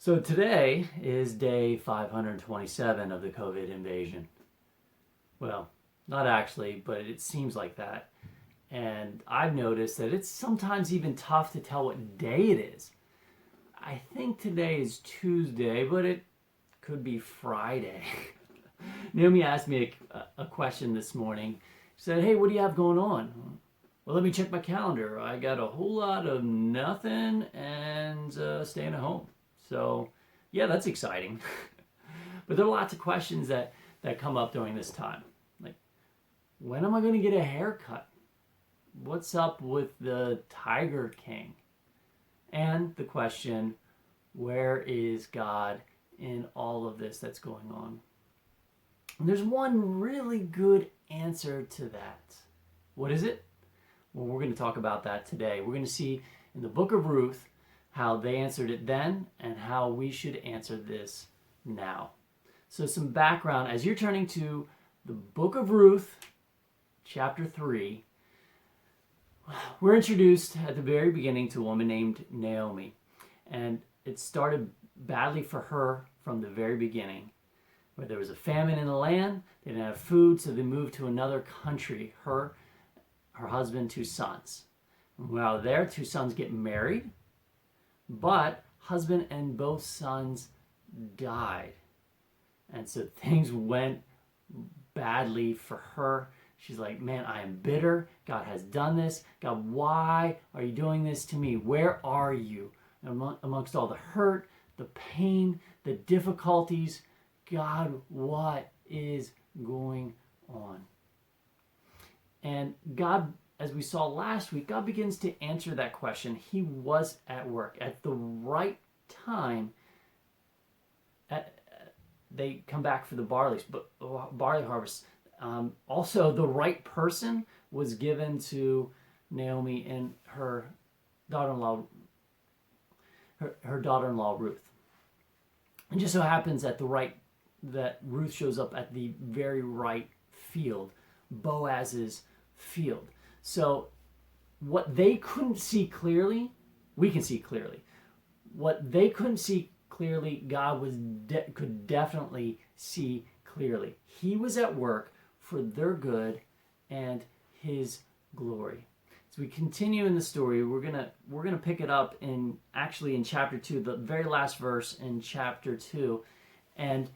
So today is day 527 of the COVID invasion. Well, not actually, but it seems like that. And I've noticed that it's sometimes even tough to tell what day it is. I think today is Tuesday, but it could be Friday. Naomi asked me a question this morning. She said, "Hey, what do you have going on?" Well, let me check my calendar. I got a whole lot of nothing and staying at home. So, yeah, that's exciting. But there are lots of questions that come up during this time. Like, when am I going to get a haircut? What's up with the Tiger King? And the question, where is God in all of this that's going on? And there's one really good answer to that. What is it? Well, we're going to talk about that today. We're going to see in the book of Ruth how they answered it then and how we should answer this now. So some background, as you're turning to the book of Ruth, chapter 3, we're introduced at the very beginning to a woman named Naomi. And it started badly for her from the very beginning, where there was a famine in the land. They didn't have food, so they moved to another country. Her husband, two sons. While there, two sons get married, but husband and both sons died. And so things went badly for her. She's like, man, I am bitter. God has done this. God, why are you doing this to me? Where are you? And amongst all the hurt, the pain, the difficulties, God, what is going on? And God, as we saw last week, God begins to answer that question. He was at work at the right time. They come back for the barley harvest. Also, the right person was given to Naomi and her daughter-in-law, her daughter-in-law Ruth. And just so happens that Ruth shows up at the very right field, Boaz's field. So what they couldn't see clearly, we can see clearly. What they couldn't see clearly, God could definitely see clearly. He was at work for their good and his glory. As we continue in the story, we're gonna pick it up in chapter 2, the very last verse in chapter 2, and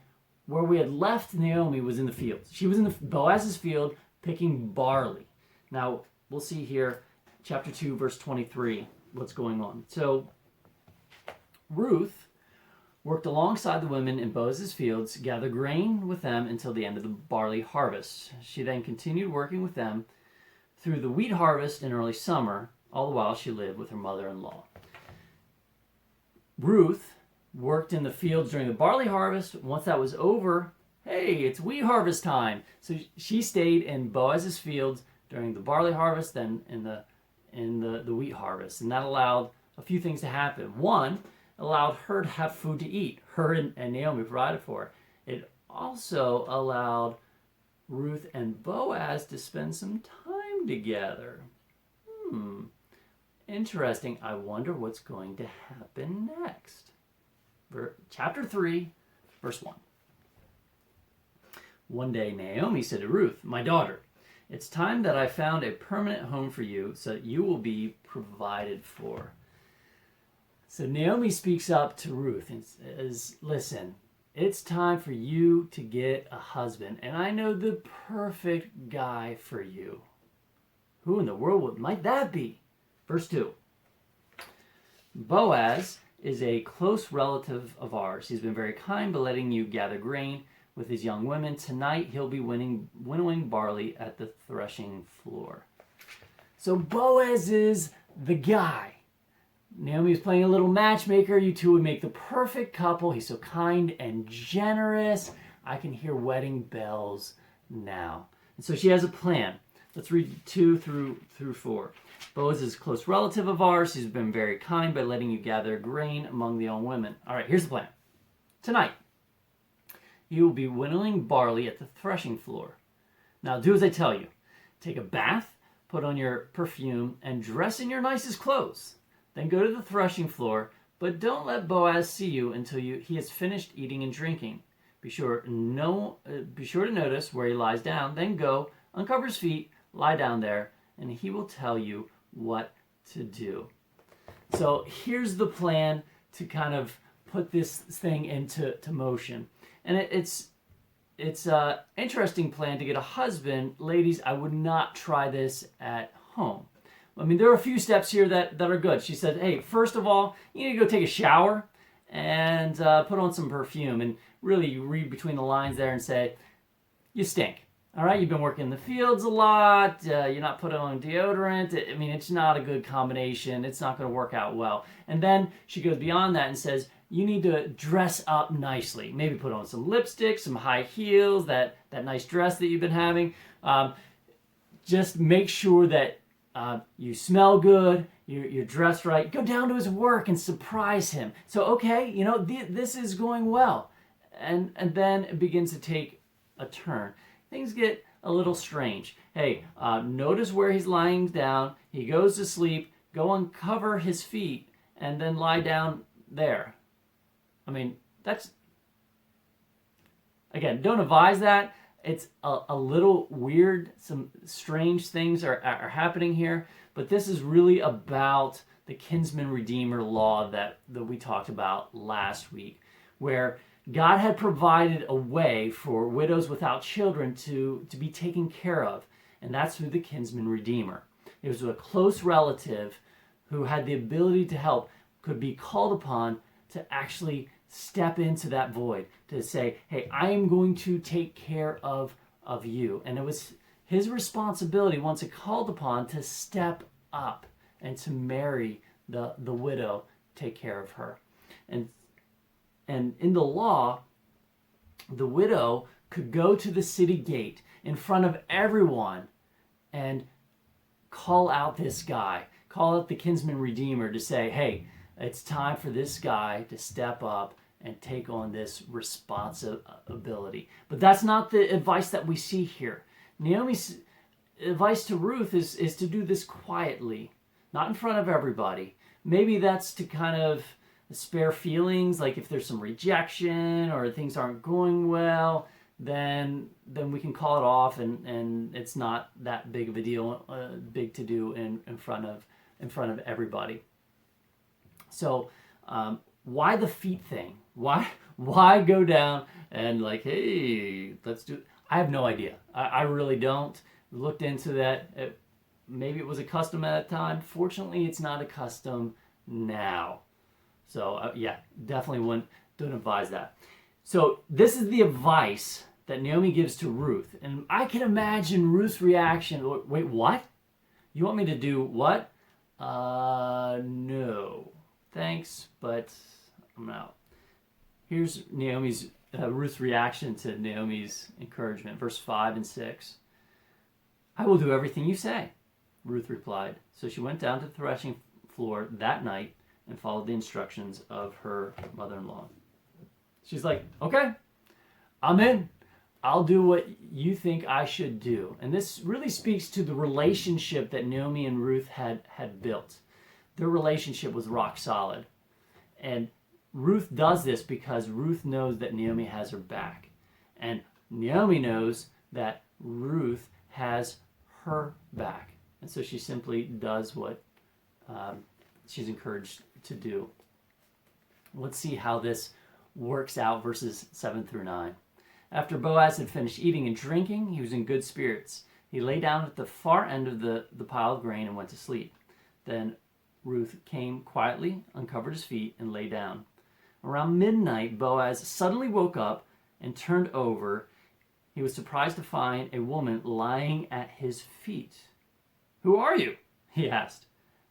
where we had left Naomi was in the field. She was in Boaz's field picking barley. Now we'll see here, chapter 2, verse 23, what's going on. So Ruth worked alongside the women in Boaz's fields, gathered grain with them until the end of the barley harvest. She then continued working with them through the wheat harvest in early summer, all the while she lived with her mother-in-law. Ruth worked in the fields during the barley harvest. Once that was over, hey, it's wheat harvest time. So she stayed in Boaz's fields during the barley harvest, then in the wheat harvest. And that allowed a few things to happen. One, allowed her to have food to eat. Her and Naomi provided for her. It also allowed Ruth and Boaz to spend some time together. Interesting. I wonder what's going to happen next. Chapter 3, verse 1. One day Naomi said to Ruth, "My daughter, it's time that I found a permanent home for you so that you will be provided for." So Naomi speaks up to Ruth and says, "Listen, it's time for you to get a husband, and I know the perfect guy for you." Who in the world might that be? Verse 2. "Boaz is a close relative of ours. He's been very kind by letting you gather grain with his young women. Tonight he'll be winnowing barley at the threshing floor." So Boaz is the guy. Naomi is playing a little matchmaker. You two would make the perfect couple. He's so kind and generous. I can hear wedding bells now. And so she has a plan. Let's read 2 through 4. "Boaz is a close relative of ours. He's been very kind by letting you gather grain among the young women." All right, here's the plan. Tonight, you will be winnowing barley at the threshing floor. Now do as I tell you. Take a bath, put on your perfume, and dress in your nicest clothes. Then go to the threshing floor, But don't let Boaz see you until he has finished eating and drinking. Be sure to notice where he lies down. Then go, uncover his feet, lie down there, and he will tell you what to do. So here's the plan to kind of put this thing into motion. And it's an interesting plan to get a husband. Ladies, I would not try this at home. I mean, there are a few steps here that are good. She said, hey, first of all, you need to go take a shower and put on some perfume. And really, you read between the lines there and say, you stink. All right, you've been working in the fields a lot. You're not putting on deodorant. I mean, it's not a good combination. It's not going to work out well. And then she goes beyond that and says, you need to dress up nicely. Maybe put on some lipstick, some high heels, that nice dress that you've been having. Just make sure that you smell good, you're dressed right. Go down to his work and surprise him. So, okay, this is going well. And then it begins to take a turn. Things get a little strange. Hey, notice where he's lying down. He goes to sleep. Go uncover his feet and then lie down there. I mean, again, don't advise that. It's a little weird. Some strange things are happening here. But this is really about the kinsman redeemer law that we talked about last week, where God had provided a way for widows without children to be taken care of, and that's through the kinsman redeemer. It was a close relative who had the ability to help, could be called upon to actually step into that void, to say, hey, I am going to take care of you. And it was his responsibility, once it called upon, to step up and to marry the widow, take care of her. And in the law, the widow could go to the city gate in front of everyone and call out this guy, call out the kinsman redeemer to say, hey, it's time for this guy to step up and take on this responsibility. But that's not the advice that we see here. Naomi's advice to Ruth is to do this quietly, not in front of everybody. Maybe that's to kind of spare feelings, like if there's some rejection or things aren't going well, then we can call it off, and it's not that big of a deal, big to do in front of everybody. So why the feet thing? Why go down and like, hey, let's do it? I have no idea. I really don't. Looked into that. Maybe it was a custom at that time. Fortunately, it's not a custom now. So yeah, definitely don't advise that. So this is the advice that Naomi gives to Ruth. And I can imagine Ruth's reaction. Wait, what? You want me to do what? No. Thanks, but I'm out. Here's Ruth's reaction to Naomi's encouragement. Verse 5 and 6. I will do everything you say, Ruth replied. So she went down to the threshing floor that night and followed the instructions of her mother-in-law. She's like, okay, I'm in. I'll do what you think I should do. And this really speaks to the relationship that Naomi and Ruth had built. Their relationship was rock solid. And Ruth does this because Ruth knows that Naomi has her back. And Naomi knows that Ruth has her back. And so she simply does what she's encouraged to do. Let's see how this works out, verses 7 through 9. After Boaz had finished eating and drinking, he was in good spirits. He lay down at the far end of the pile of grain and went to sleep. Then Ruth came quietly, uncovered his feet, and lay down. Around midnight, Boaz suddenly woke up and turned over. He was surprised to find a woman lying at his feet. Who are you? He asked.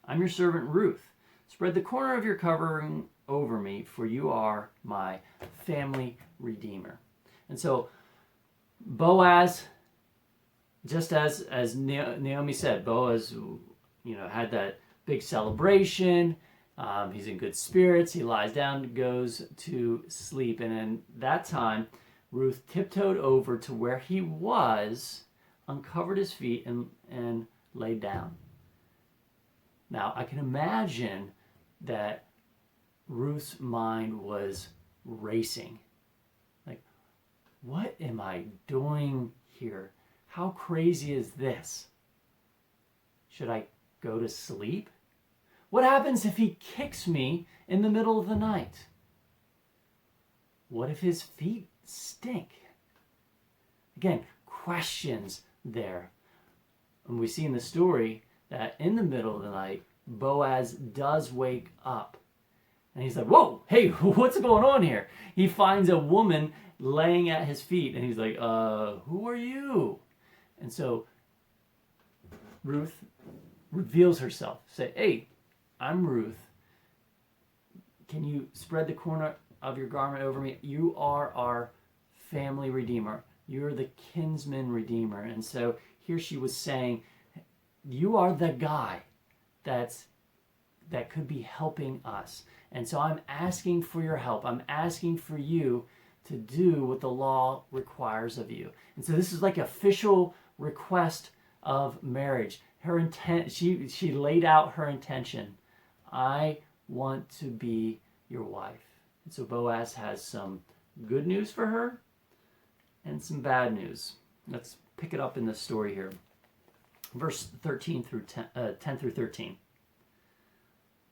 I'm your servant Ruth. Spread the corner of your covering over me, for you are my family redeemer. And so Boaz, just as Naomi said, Boaz, had that big celebration. He's in good spirits. He lies down, goes to sleep. And in that time, Ruth tiptoed over to where he was, uncovered his feet, and laid down. Now, I can imagine that Ruth's mind was racing. Like, what am I doing here? How crazy is this? Should I go to sleep? What happens if he kicks me in the middle of the night? What if his feet stink? Again, questions there. And we see in the story that in the middle of the night, Boaz does wake up. And he's like, whoa, hey, what's going on here? He finds a woman laying at his feet. And he's like, who are you? And so Ruth reveals herself. Say, hey, I'm Ruth. Can you spread the corner of your garment over me? You are our family redeemer. You're the kinsman redeemer. And so here she was saying, you are the guy that could be helping us. And so I'm asking for your help. I'm asking for you to do what the law requires of you. And so this is like official request of marriage. Her intent, she laid out her intention. I want to be your wife. And so Boaz has some good news for her and some bad news. Let's pick it up in the story here. Verse 10 through 13.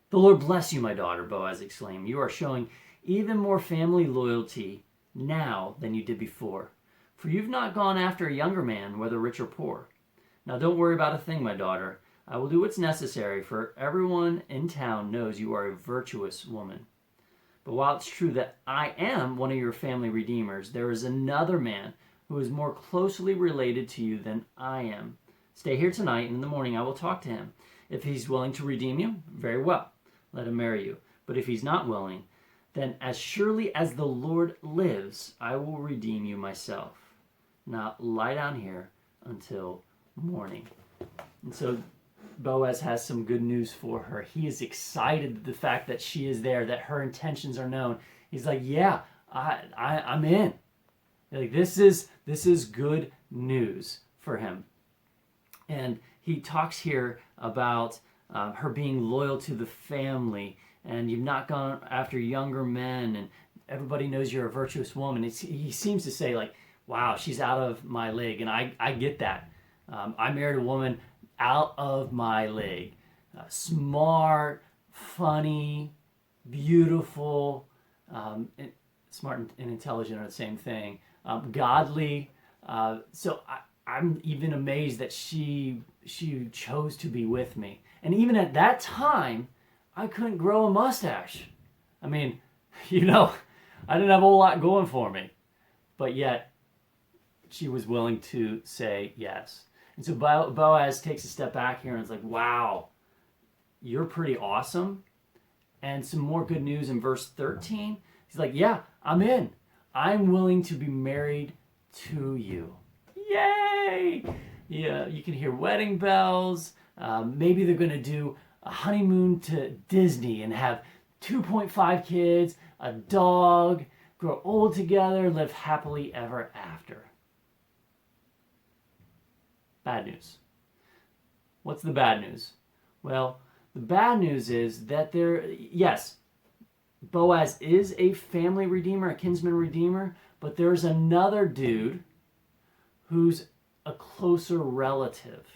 The Lord bless you, my daughter, Boaz exclaimed. You are showing even more family loyalty now than you did before. For you've not gone after a younger man, whether rich or poor. Now don't worry about a thing, my daughter. I will do what's necessary, for everyone in town knows you are a virtuous woman. But while it's true that I am one of your family redeemers, there is another man who is more closely related to you than I am. Stay here tonight, and in the morning I will talk to him. If he's willing to redeem you, very well, let him marry you. But if he's not willing, then as surely as the Lord lives, I will redeem you myself. Now lie down here until morning. And so Boaz has some good news for her. He is excited at the fact that she is there, that her intentions are known. He's like, yeah, I'm in. Like, this is good news for him. And he talks here about her being loyal to the family, and you've not gone after younger men, and everybody knows you're a virtuous woman. He seems to say, like, wow, she's out of my league, and I get that. I married a woman out of my league. Smart, funny, beautiful, smart and intelligent are the same thing. Godly. So I'm even amazed that she chose to be with me. And even at that time, I couldn't grow a mustache. I mean, I didn't have a whole lot going for me. But yet, she was willing to say yes. And so Boaz takes a step back here and is like, wow, you're pretty awesome. And some more good news in verse 13. He's like, yeah, I'm in. I'm willing to be married to you. Yay! Yeah, you can hear wedding bells. Maybe they're going to do a honeymoon to Disney and have 2.5 kids, a dog, grow old together, live happily ever after. Bad news. What's the bad news? Well, the bad news is that yes, Boaz is a family redeemer, a kinsman redeemer, but there's another dude who's a closer relative.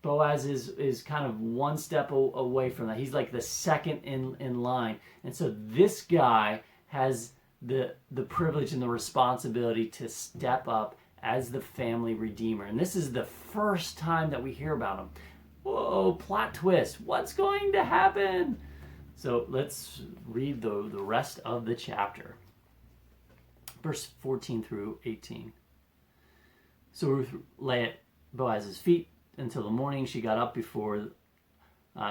Boaz is kind of one step away from that. He's like the second in line. And so this guy has the privilege and the responsibility to step up as the family redeemer. And this is the first time that we hear about him. Whoa, plot twist. What's going to happen? So let's read the rest of the chapter. Verse 14 through 18. So Ruth lay at Boaz's feet until the morning. She got up before it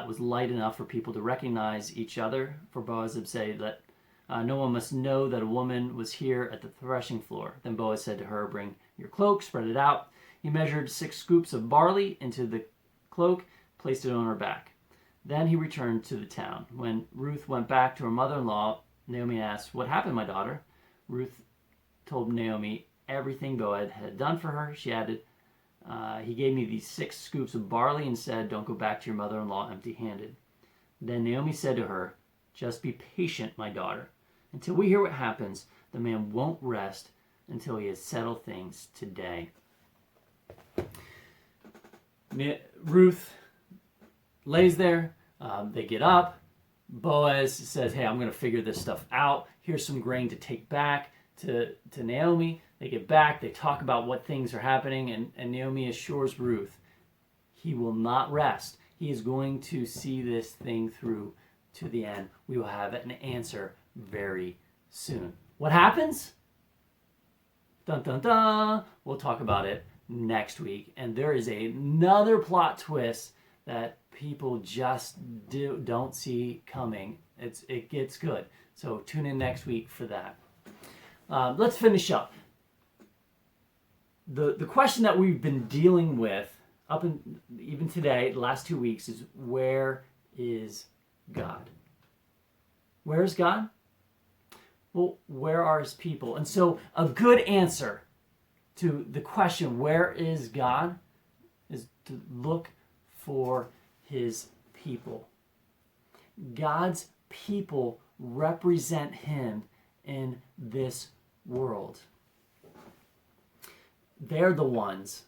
was light enough for people to recognize each other. For Boaz had said that no one must know that a woman was here at the threshing floor. Then Boaz said to her, bring your cloak, spread it out. He measured 6 scoops of barley into the cloak, placed it on her back. Then he returned to the town. When Ruth went back to her mother-in-law, Naomi asked, what happened, my daughter? Ruth told Naomi everything Boaz had done for her. She added, he gave me these 6 scoops of barley and said, don't go back to your mother-in-law empty-handed. Then Naomi said to her, Just be patient, my daughter. Until we hear what happens, the man won't rest until he has settled things today. Ruth lays there. They get up. Boaz says, hey, I'm going to figure this stuff out. Here's some grain to take back to Naomi. They get back. They talk about what things are happening. And Naomi assures Ruth, he will not rest. He is going to see this thing through to the end. We will have an answer very soon. What happens? Dun, dun, dun. We'll talk about it next week. And there is another plot twist that people just don't see coming. It gets good. So tune in next week for that. Let's finish up. The question that we've been dealing with up and even today, the last 2 weeks, is where is God? Where is God? Well, where are his people? And so a good answer to the question, where is God, is to look for his people. God's people represent him in this world. They're the ones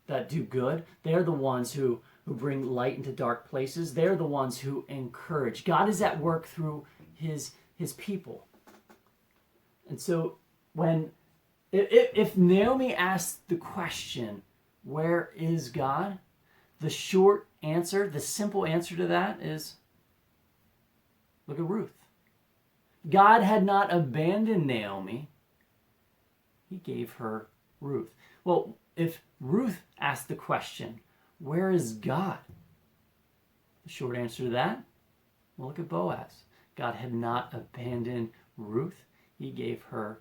that do good. They're the ones who bring light into dark places. They're the ones who encourage. God is at work through his people. And so if Naomi asks the question, where is God? The short answer, the simple answer to that is, look at Ruth. God had not abandoned Naomi. He gave her Ruth. Well, if Ruth asked the question, where is God? The short answer to that, well, look at Boaz. God had not abandoned Ruth. He gave her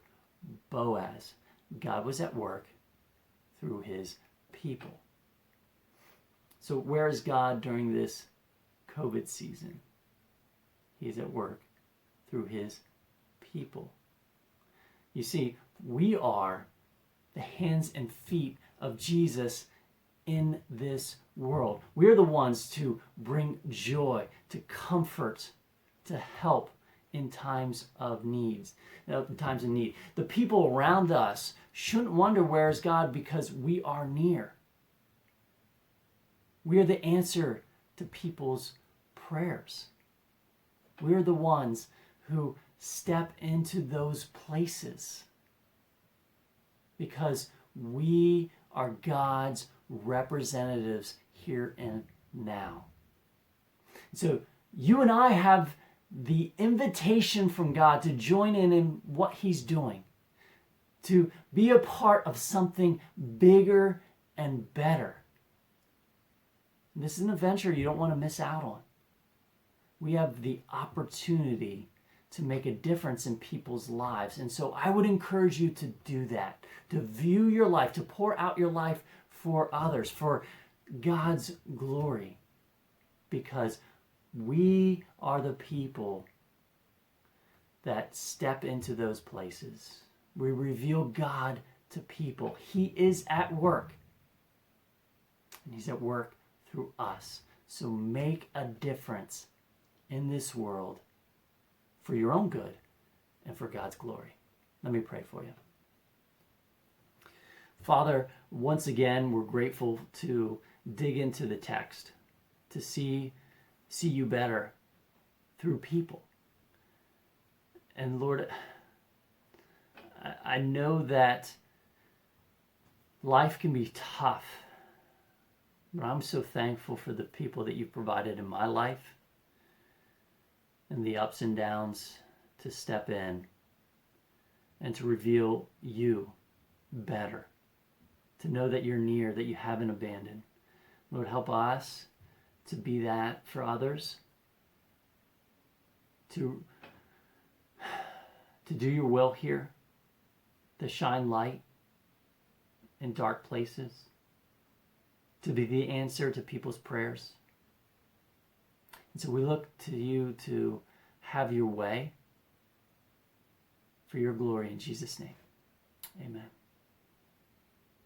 Boaz. God was at work through his people. So where is God during this COVID season? He's at work through his people. You see, we are the hands and feet of Jesus in this world. We're the ones to bring joy, to comfort, to help in times of need. The people around us shouldn't wonder where is God, because we are near. We are the answer to people's prayers. We're the ones who step into those places because we are God's representatives here and now. So you and I have the invitation from God to join in what he's doing, to be a part of something bigger and better. This is an adventure you don't want to miss out on. We have the opportunity to make a difference in people's lives. And so I would encourage you to do that, to view your life, to pour out your life for others, for God's glory, because we are the people that step into those places. We reveal God to people. He is at work, and he's at work through us. So make a difference in this world for your own good and for God's glory. Let me pray for you. Father, once again, we're grateful to dig into the text, to see you better through people. And Lord, I know that life can be tough, but I'm so thankful for the people that you've provided in my life and the ups and downs to step in and to reveal you better, to know that you're near, that you haven't abandoned. Lord, help us to be that for others, to do your will here, to shine light in dark places, to be the answer to people's prayers. And so we look to you to have your way for your glory in Jesus' name. Amen.